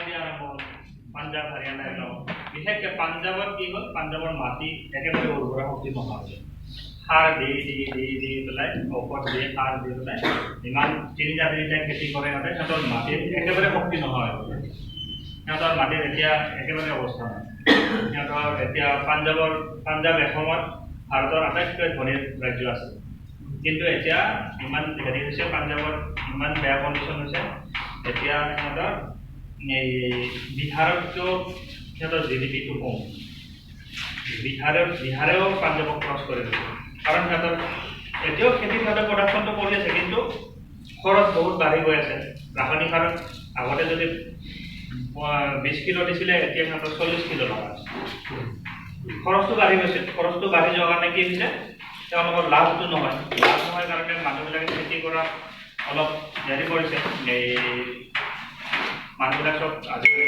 দিয়া আৰম্ভ হ'ল পাঞ্জাৱ হাৰিয়ানা এইবিলাক বিশেষকৈ পাঞ্জাৱত কি হ'ল পাঞ্জাৱৰ মাটি একেবাৰে উৰ্বৰা শক্তি নোহোৱা হৈছে সাৰ দি পেলাই ঔষধ দি সাৰ দি পেলাই ইমান তিনিটা খেতি কৰে সিহঁতে সিহঁতৰ মাটিত একেবাৰে শক্তি নোহোৱা হৈ গ'ল সিহঁতৰ মাটিত এতিয়া একেবাৰে অৱস্থা নাই সিহঁতৰ এতিয়া পাঞ্জাৱ এসময়ত ভাৰতৰ আটাইতকৈ ধনী ৰাজ্য আছিল কিন্তু এতিয়া ইমান হেৰি হৈছে পাঞ্জাৱৰ ইমান বেয়া কণ্ডিশ্যন হৈছে এতিয়া সিহঁতৰ এই বিহাৰতকৈও সিহঁতৰ GDP-টো কম বিহাৰেও পাঞ্জাৱক ক্ৰছ কৰি দিছে কাৰণ সিহঁতৰ এতিয়াও খেতিত সিহঁতে প্ৰডাকশ্যনটো কৰি আছে কিন্তু খৰচ বহুত বাঢ়ি গৈ আছে ৰাসায়নিক সাৰত আগতে যদি 20 কিলো দিছিলে এতিয়া সিহঁতৰ 40 কিলো লগা আছে খৰচটো বাঢ়ি গৈছে খৰচটো বাঢ়ি যোৱাৰ কাৰণে কি হৈছে তেওঁলোকৰ লাভটো নহয় কাৰণে মানুহবিলাকে খেতি কৰা অলপ হেৰি কৰিছে এই মানুহবিলাক চব আজিকালি